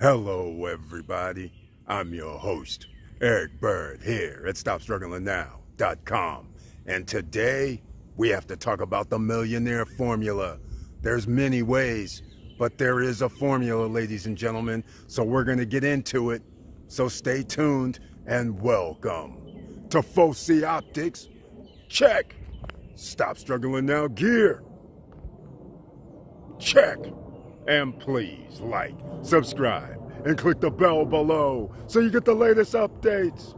Hello, everybody. I'm your host, Eric Bird, here at StopStrugglingNow.com. And today, we have to talk about the millionaire formula. There's many ways, but there is a formula, ladies and gentlemen. So we're going to get into it. So stay tuned and welcome to Foci Optics. Check. Stop Struggling Now gear. Check. And please like, subscribe, and click the bell below so you get the latest updates.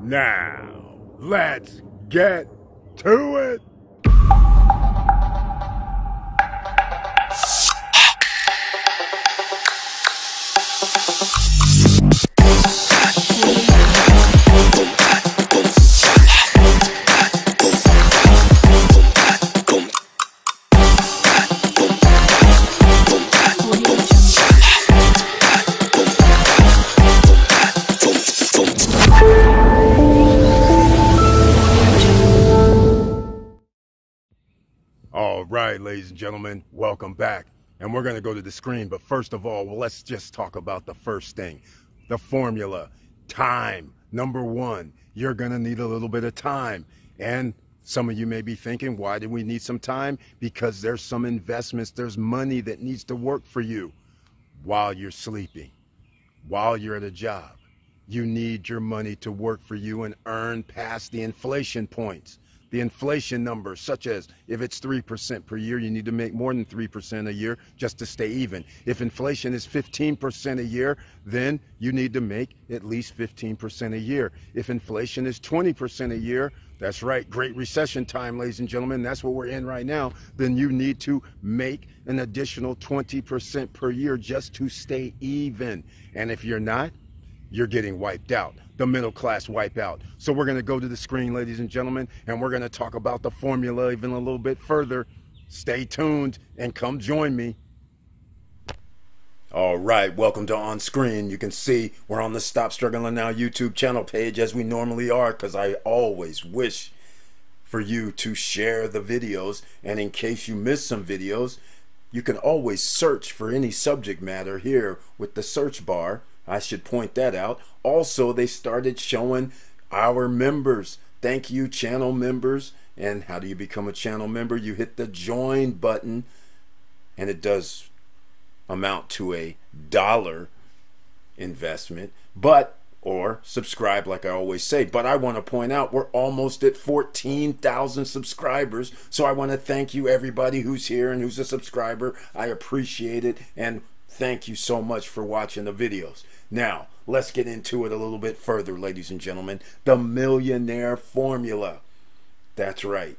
Now, let's get to it. All right, ladies and gentlemen, welcome back. And we're going to go to the screen. But first of all, let's just talk about the first thing, the formula. Time. Number one, you're going to need a little bit of time. And some of you may be thinking, why do we need some time? Because there's some investments, there's money that needs to work for you while you're sleeping, while you're at a job. You need your money to work for you and earn past the inflation points. The inflation numbers, such as if it's 3% per year, you need to make more than 3% a year just to stay even. If inflation is 15% a year, then you need to make at least 15% a year. If inflation is 20% a year, that's right, Great Recession time, ladies and gentlemen, that's what we're in right now, then you need to make an additional 20% per year just to stay even. And if you're not, you're getting wiped out. The middle class wipeout. So we're going to go to the screen, ladies and gentlemen, and we're going to talk about the formula even a little bit further. Stay tuned and come join me. All right, welcome to On Screen. You can see we're on the Stop Struggling Now YouTube channel page as we normally are, because I always wish for you to share the videos. And in case you miss some videos, you can always search for any subject matter here with the search bar. I should point that out. Also, they started showing our members. Thank you, channel members. And how do you become a channel member? You hit the join button, and it does amount to $1 investment, or subscribe like I always say. But I want to point out we're almost at 14,000 subscribers. So I want to thank you, everybody who's here and who's a subscriber. I appreciate it, and thank you so much for watching the videos. Now, let's get into it a little bit further, ladies and gentlemen. The millionaire formula. That's right.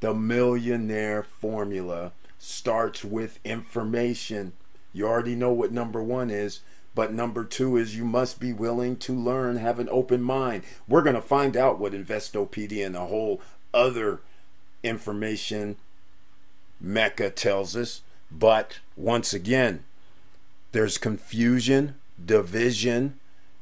The millionaire formula starts with information. You already know what number one is, but number two is you must be willing to learn, have an open mind. We're going to find out what Investopedia and the whole other information mecca tells us. But once again, there's confusion, division,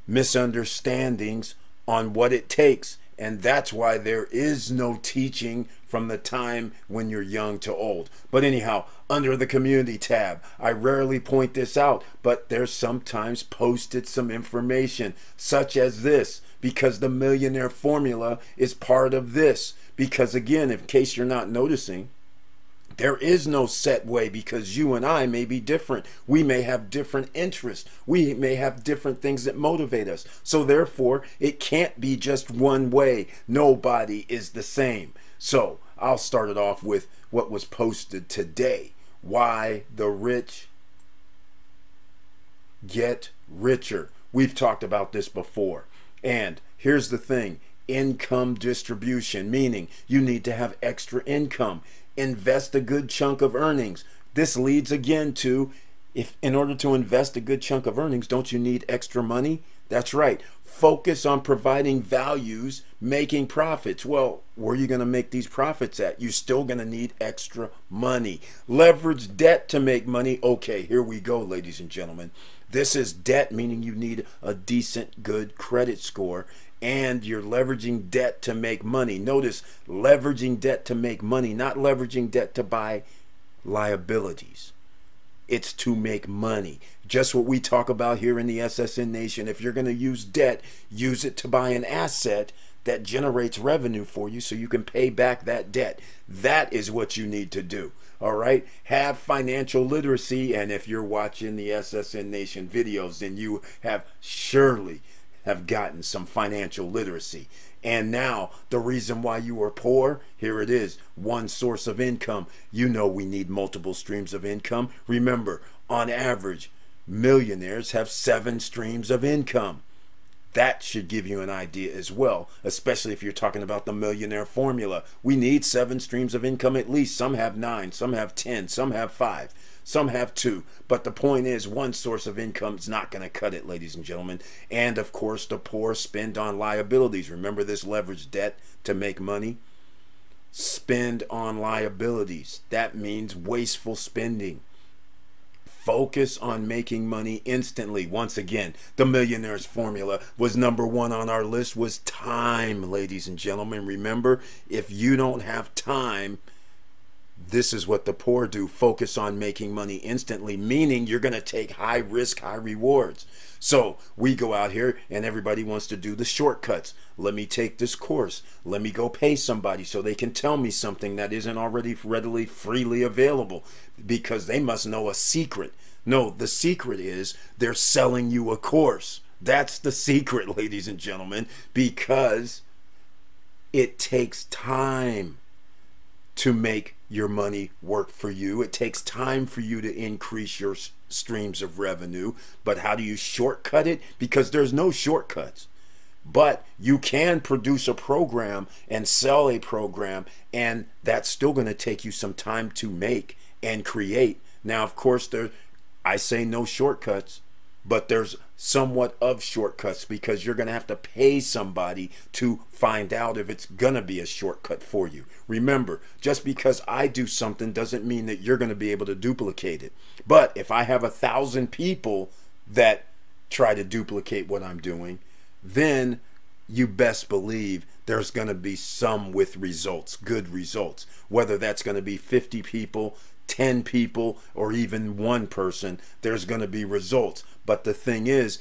misunderstandings on what it takes. And that's why there is no teaching from the time when you're young to old. But anyhow, under the community tab, I rarely point this out, but there's sometimes posted some information such as this, because the millionaire formula is part of this. Because again, in case you're not noticing, there is no set way, because you and I may be different. We may have different interests. We may have different things that motivate us. So therefore, it can't be just one way. Nobody is the same. So I'll start it off with what was posted today. Why the rich get richer. We've talked about this before. And here's the thing. Income distribution, meaning you need to have extra income. Invest a good chunk of earnings. This leads again to, if in order to invest a good chunk of earnings, don't you need extra money? That's right. Focus on providing values, making profits. Well, where are you going to make these profits at? You're still going to need extra money. Leverage debt to make money. Okay, here we go, ladies and gentlemen. This is debt, meaning you need a decent, good credit score. And you're leveraging debt to make money. Notice, leveraging debt to make money, not leveraging debt to buy liabilities. It's to make money. Just what we talk about here in the SSN Nation. If you're going to use debt, use it to buy an asset that generates revenue for you so you can pay back that debt. That is what you need to do. All right, have financial literacy, and if you're watching the SSN Nation videos, then you have surely have gotten some financial literacy. And now the reason why you are poor, here it is: one source of income. You know we need multiple streams of income. Remember, on average, millionaires have 7 streams of income. That should give you an idea as well, especially if you're talking about the millionaire formula. We need 7 streams of income at least. Some have 9, some have 10, some have 5, some have 2. But the point is, one source of income is not going to cut it, ladies and gentlemen. And of course, the poor spend on liabilities. Remember this leveraged debt to make money? Spend on liabilities. That means wasteful spending. Focus on making money instantly. Once again, the millionaire's formula was #1 on our list, was time, ladies and gentlemen. Remember, if you don't have time, this is what the poor do. Focus on making money instantly, meaning you're going to take high risk, high rewards. So we go out here and everybody wants to do the shortcuts. Let me take this course. Let me go pay somebody so they can tell me something that isn't already readily, freely available, because they must know a secret. No, the secret is they're selling you a course. That's the secret, ladies and gentlemen, because it takes time to make your money work for you. It takes time for you to increase your streams of revenue. But how do you shortcut it? Because there's no shortcuts. But you can produce a program and sell a program, and that's still going to take you some time to make and create. Now, of course, I say no shortcuts, but there's somewhat of shortcuts, because you're going to have to pay somebody to find out if it's going to be a shortcut for you. Remember, just because I do something doesn't mean that you're going to be able to duplicate it. But if I have 1,000 people that try to duplicate what I'm doing, then you best believe there's going to be some with results, good results. Whether that's going to be 50 people, 10 people, or even 1 person, there's going to be results. But the thing is,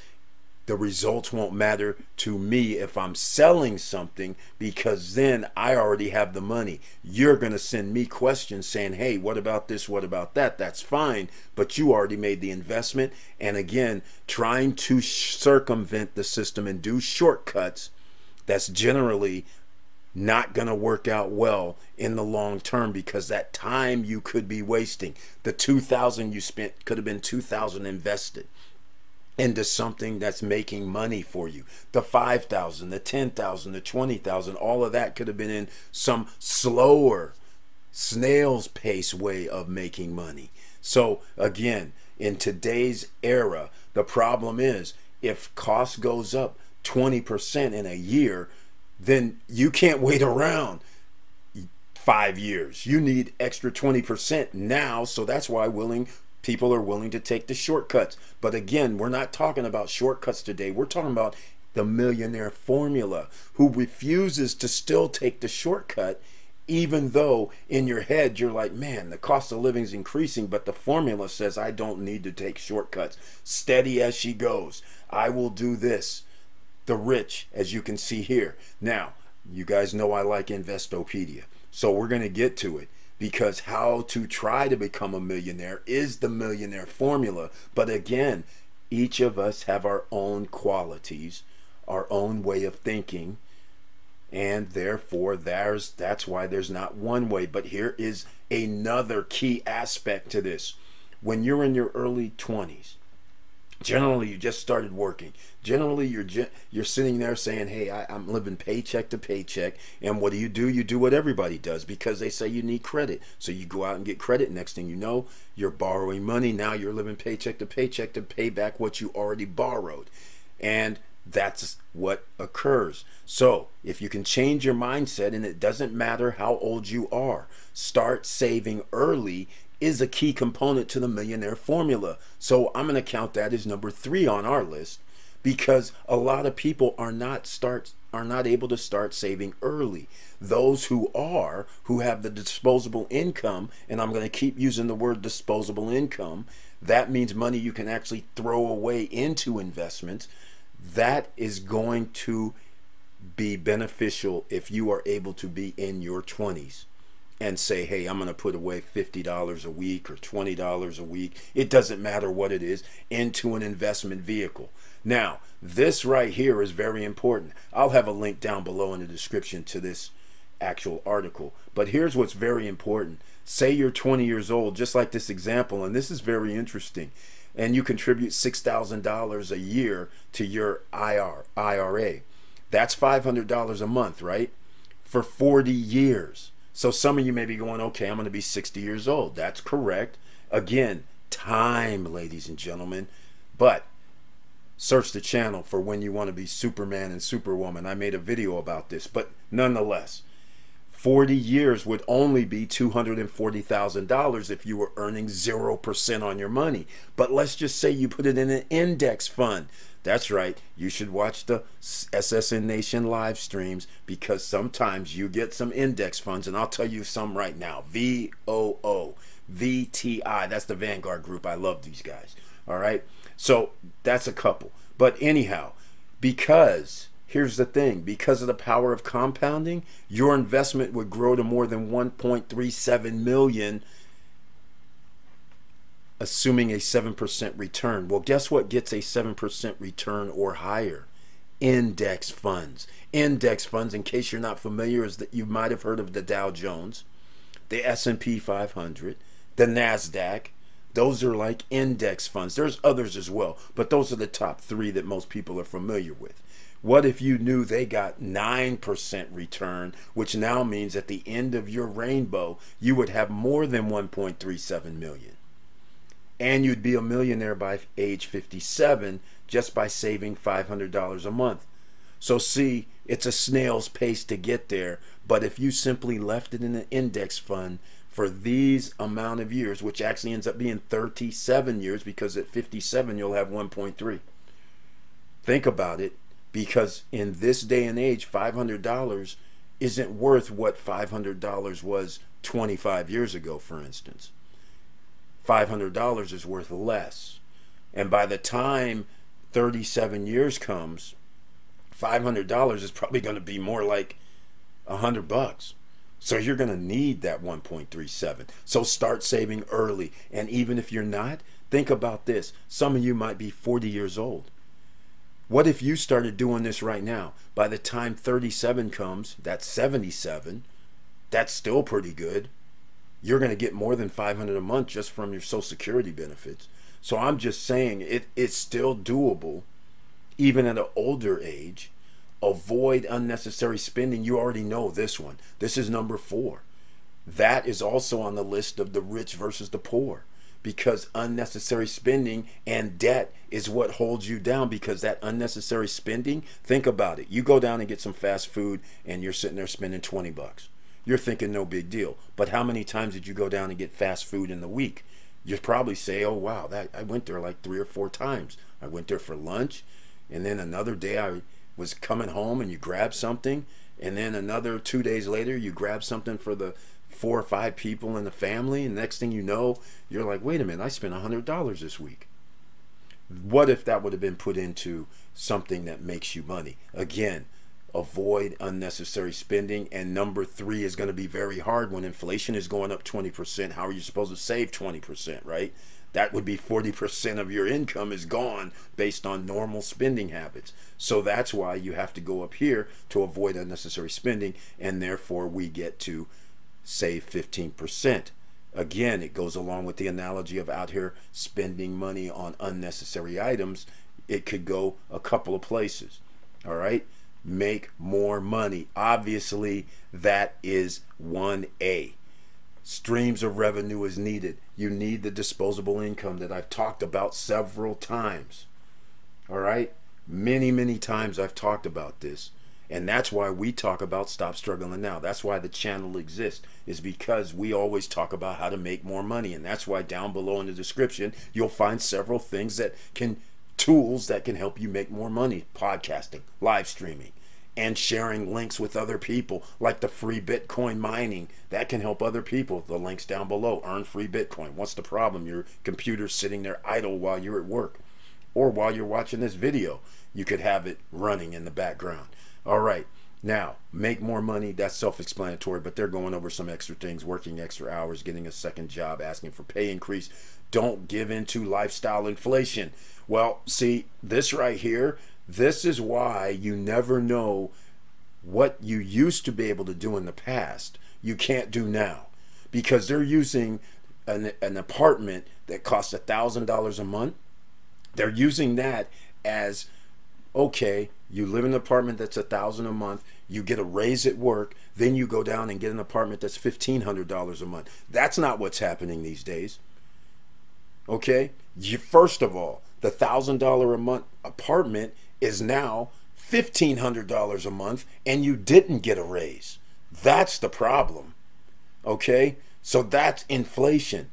the results won't matter to me if I'm selling something, because then I already have the money. You're going to send me questions saying, hey, what about this? What about that? That's fine, but you already made the investment. And again, trying to circumvent the system and do shortcuts, that's generally not going to work out well in the long term, because that time you could be wasting. The 2,000 you spent could have been 2,000 invested into something that's making money for you. The 5,000, the 10,000, the 20,000, all of that could have been in some slower, snail's pace way of making money. So again, in today's era, the problem is, if cost goes up 20% in a year, then you can't wait around 5 years. You need extra 20% now. So that's why people are willing to take the shortcuts. But again, we're not talking about shortcuts today. We're talking about the millionaire formula, who refuses to still take the shortcut, even though in your head you're like, man, the cost of living is increasing, but the formula says I don't need to take shortcuts. Steady as she goes. I will do this. The rich, as you can see here. Now, you guys know I like Investopedia, so we're going to get to it, because how to try to become a millionaire is the millionaire formula. But again, each of us have our own qualities, our own way of thinking, and therefore that's why there's not one way. But here is another key aspect to this. When you're in your early 20s, generally you just started working, generally you're sitting there saying, hey, I'm living paycheck to paycheck. And what do? You do what everybody does, because they say you need credit, so you go out and get credit. Next thing you know, you're borrowing money. Now you're living paycheck to paycheck to pay back what you already borrowed. And that's what occurs. So if you can change your mindset, and it doesn't matter how old you are, start saving early is a key component to the millionaire formula. So I'm going to count that as #3 on our list, because a lot of people are not able to start saving early. Those who have the disposable income, and I'm going to keep using the word disposable income, That means money you can actually throw away into investments. That is going to be beneficial if you are able to be in your 20s and say, hey, I'm going to put away $50 a week or $20 a week. It doesn't matter what it is, into an investment vehicle. Now, this right here is very important. I'll have a link down below in the description to this actual article. But here's what's very important. Say you're 20 years old, just like this example, and this is very interesting, and you contribute $6,000 a year to your IRA. That's $500 a month, right? For 40 years. So some of you may be going, okay, I'm going to be 60 years old. That's correct. Again, time, ladies and gentlemen. But search the channel for when you want to be Superman and Superwoman. I made a video about this. But nonetheless, 40 years would only be $240,000 if you were earning 0% on your money. But let's just say you put it in an index fund. That's right. You should watch the SSN Nation live streams, because sometimes you get some index funds, and I'll tell you some right now. VOO, VTI, that's the Vanguard group. I love these guys. All right. So that's a couple. But anyhow, because here's the thing, because of the power of compounding, your investment would grow to more than 1.37 million, assuming a 7% return. Well, guess what gets a 7% return or higher? Index funds. Index funds, in case you're not familiar, is that you might have heard of the Dow Jones, the S&P 500, the NASDAQ. Those are like index funds. There's others as well, but those are the top three that most people are familiar with. What if you knew they got 9% return, which now means at the end of your rainbow, you would have more than 1.37 million. And you'd be a millionaire by age 57 just by saving $500 a month. So see, it's a snail's pace to get there. But if you simply left it in an index fund for these amount of years, which actually ends up being 37 years, because at 57 you'll have 1.3. Think about it, because in this day and age, $500 isn't worth what $500 was 25 years ago, for instance. $500 is worth less. And by the time 37 years comes, $500 is probably going to be more like $100. So you're going to need that 1.37. So start saving early. And even if you're not, think about this. Some of you might be 40 years old. What if you started doing this right now? By the time 37 comes, that's 77. That's still pretty good. You're going to get more than $500 a month just from your Social Security benefits. So I'm just saying it's still doable, even at an older age. Avoid unnecessary spending. You already know this one. This is number 4. That is also on the list of the rich versus the poor, because unnecessary spending and debt is what holds you down. Because that unnecessary spending, think about it. You go down and get some fast food and you're sitting there spending 20 bucks. You're thinking no big deal. But how many times did you go down and get fast food in the week? You'd probably say, oh wow, I went there like 3 or 4 times. I went there for lunch, and then another day I was coming home and you grabbed something, and then another 2 days later you grab something for the 4 or 5 people in the family, and next thing you know, you're like, wait a minute, I spent $100 this week. What if that would have been put into something that makes you money? Again, avoid unnecessary spending. And number 3 is going to be very hard when inflation is going up 20%. How are you supposed to save 20%, right? That would be 40% of your income is gone based on normal spending habits. So that's why you have to go up here to avoid unnecessary spending, and therefore we get to save 15%. Again, it goes along with the analogy of out here spending money on unnecessary items. It could go a couple of places. All right? Make more money. Obviously, that is 1A. Streams of revenue is needed. You need the disposable income that I've talked about several times. All right? Many times I've talked about this. And that's why we talk about Stop Struggling Now. That's why the channel exists, is because we always talk about how to make more money. And that's why down below in the description, you'll find several things that can, tools that can help you make more money. Podcasting, live streaming, and sharing links with other people, like the free Bitcoin mining. That can help other people. The link's down below. Earn free Bitcoin. What's the problem? Your computer's sitting there idle while you're at work, or while you're watching this video. You could have it running in the background. All right. Now, make more money, that's self-explanatory, but they're going over some extra things, working extra hours, getting a second job, asking for pay increase. Don't give in to lifestyle inflation. Well, see, this right here, this is why you never know what you used to be able to do in the past. You can't do now, because they're using an apartment that costs $1,000 a month. They're using that as, okay, you live in an apartment that's $1,000 a month, you get a raise at work, then you go down and get an apartment that's $1,500 a month. That's not what's happening these days. Okay? First of all, the $1,000 a month apartment is now $1,500 a month, and you didn't get a raise. That's the problem. Okay? So that's inflation.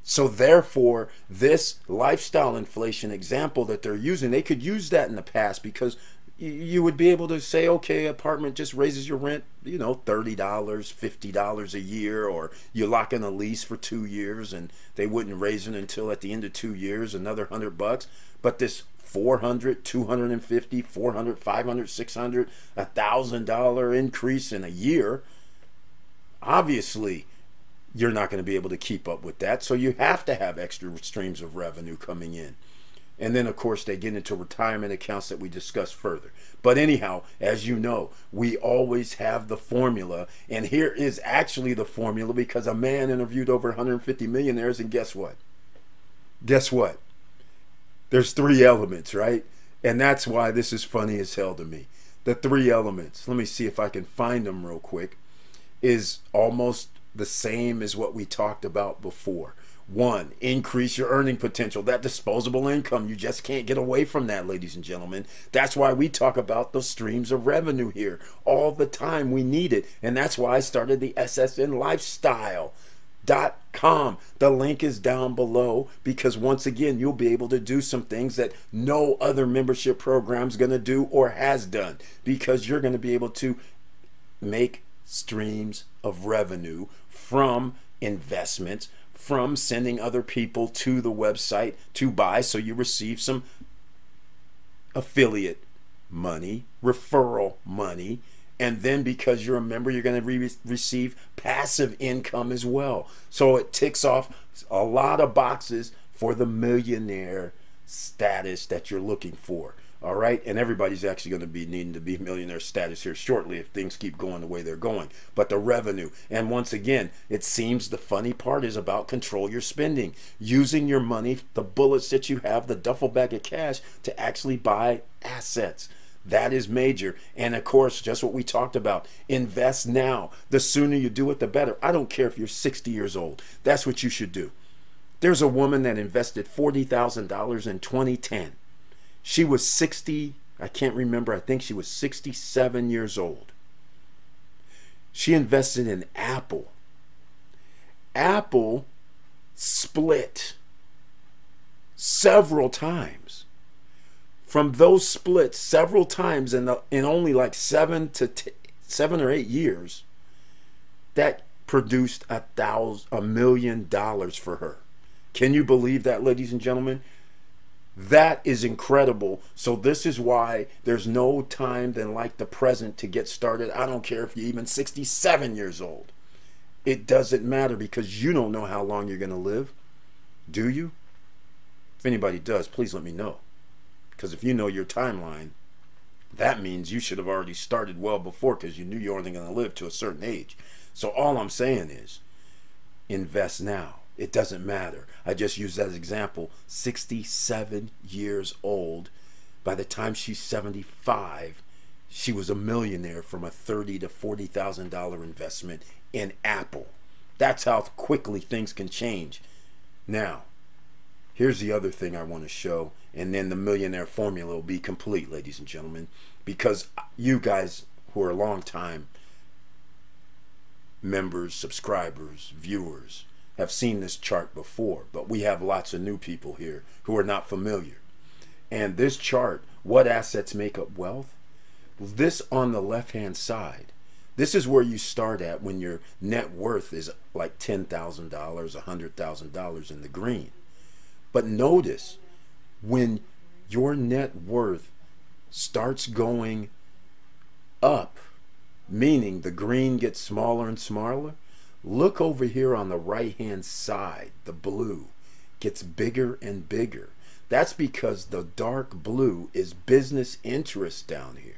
So therefore, this lifestyle inflation example that they're using, they could use that in the past, because you would be able to say, okay, apartment just raises your rent, you know, $30, $50 a year, or you lock in a lease for 2 years and they wouldn't raise it until at the end of 2 years, another $100. But this $400, $250, $400, $500, $600, $1,000 increase in a year, obviously you're not going to be able to keep up with that. So you have to have extra streams of revenue coming in. And then, of course, they get into retirement accounts that we discussed further. But anyhow, as you know, we always have the formula. And here is actually the formula, because a man interviewed over 150 millionaires. And guess what? Guess what? There's 3 elements, right? And that's why this is funny as hell to me. The 3 elements, let me see if I can find them real quick, is almost the same as what we talked about before. 1, increase your earning potential, that disposable income. You just can't get away from that, ladies and gentlemen. That's why we talk about those streams of revenue here all the time. We need it. And that's why I started the ssnlifestyle.com. The link is down below, because once again, you'll be able to do some things that no other membership program is going to do or has done, because you're going to be able to make streams of revenue from investments, from sending other people to the website to buy, so you receive some affiliate money, referral money, and then because you're a member, you're going to receive passive income as well. So it ticks off a lot of boxes for the millionaire status that you're looking for. All right, and everybody's actually going to be needing to be millionaire status here shortly if things keep going the way they're going. But the revenue, and once again, it seems the funny part is about control your spending, using your money, the bullets that you have, the duffel bag of cash, to actually buy assets. That is major. And of course, just what we talked about, invest now. The sooner you do it, the better. I don't care if you're 60 years old. That's what you should do. There's a woman that invested $40,000 in 2010. She was 60, I can't remember, I think she was 67 years old. She invested in Apple. Apple split several times. From those splits several times in only like 7 or 8 years, that produced $1 million for her. Can you believe that, ladies and gentlemen? That is incredible. So this is why there's no time than like the present to get started. I don't care if you're even 67 years old. It doesn't matter, because you don't know how long you're going to live. Do you? If anybody does, please let me know. Because if you know your timeline, that means you should have already started well before, because you knew you were only going to live to a certain age. So all I'm saying is, invest now. It doesn't matter. I just use that as example. 67 years old. By the time she's 75, she was a millionaire from a $30,000 to $40,000 investment in Apple. That's how quickly things can change. Now, here's the other thing I want to show, and then the millionaire formula will be complete, ladies and gentlemen, because you guys who are long time members, subscribers, viewers, have seen this chart before, but we have lots of new people here who are not familiar. And this chart, what assets make up wealth? This on the left hand side, this is where you start at when your net worth is like $10,000, $100,000 in the green. But notice when your net worth starts going up, meaning the green gets smaller and smaller, look over here on the right hand side, the blue gets bigger and bigger. That's because the dark blue is business interest down here.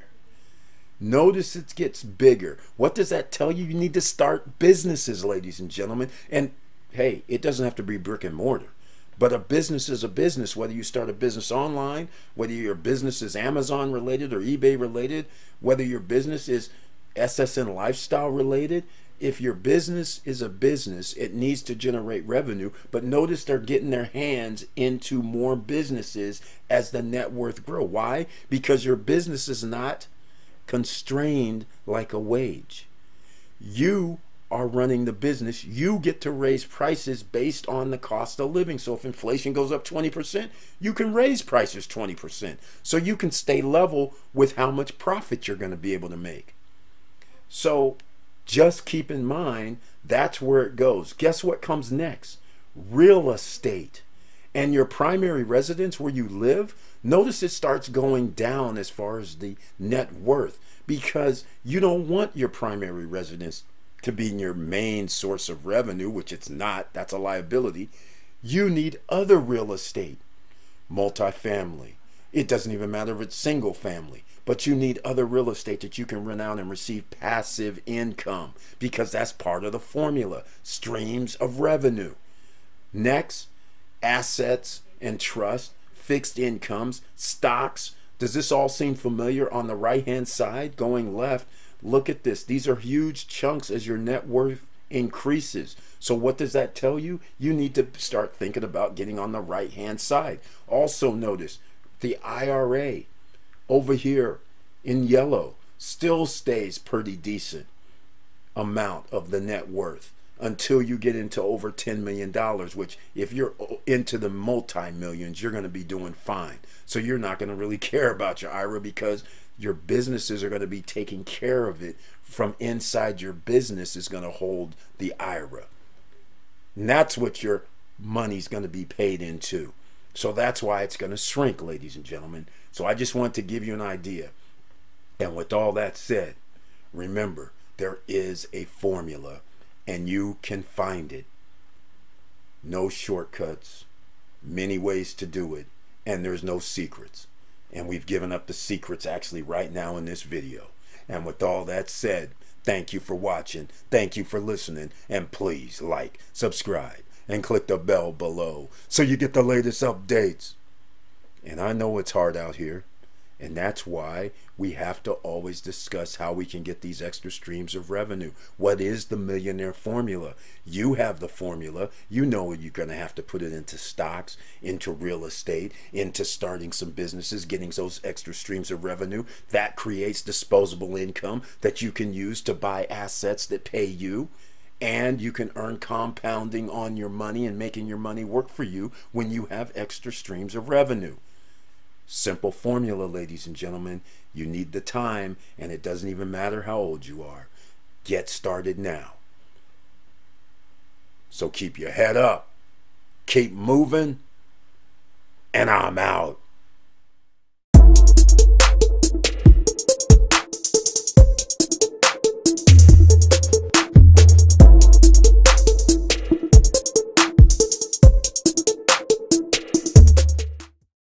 Notice it gets bigger. What does that tell you? You need to start businesses, ladies and gentlemen. And hey, it doesn't have to be brick and mortar. But a business is a business, whether you start a business online, whether your business is Amazon related or eBay related, whether your business is SSN lifestyle related. If your business is a business, it needs to generate revenue. But notice they're getting their hands into more businesses as the net worth grow. Why? Because your business is not constrained like a wage. You are running the business. You get to raise prices based on the cost of living. So if inflation goes up 20%, you can raise prices 20%. So you can stay level with how much profit you're going to be able to make. So just keep in mind, that's where it goes. Guess what comes next? Real estate. And your primary residence where you live, notice it starts going down as far as the net worth, because you don't want your primary residence to be your main source of revenue, which it's not. That's a liability. You need other real estate, multifamily. It doesn't even matter if it's single family, but you need other real estate that you can rent out and receive passive income, because that's part of the formula, streams of revenue. Next, assets and trust, fixed incomes, stocks. Does this all seem familiar? On the right hand side going left, look at this. These are huge chunks as your net worth increases. So what does that tell you? You need to start thinking about getting on the right hand side. Also notice the IRA over here in yellow still stays pretty decent amount of the net worth until you get into over $10 million, which if you're into the multi-millions, you're going to be doing fine. So you're not going to really care about your IRA, because your businesses are going to be taking care of it from inside. Your business is going to hold the IRA. And that's what your money's going to be paid into. So that's why it's going to shrink, ladies and gentlemen. So I just want to give you an idea. And with all that said, remember, there is a formula and you can find it. No shortcuts, many ways to do it, and there's no secrets. And we've given up the secrets actually right now in this video. And with all that said, thank you for watching. Thank you for listening. And please like, subscribe, and click the bell below so you get the latest updates. And I know it's hard out here, and that's why we have to always discuss how we can get these extra streams of revenue. What is the millionaire formula? You have the formula. You know you're going to have to put it into stocks, into real estate, into starting some businesses, getting those extra streams of revenue. That creates disposable income that you can use to buy assets that pay you. And you can earn compounding on your money and making your money work for you when you have extra streams of revenue. Simple formula, ladies and gentlemen. You need the time, and it doesn't even matter how old you are. Get started now. So keep your head up, keep moving, and I'm out.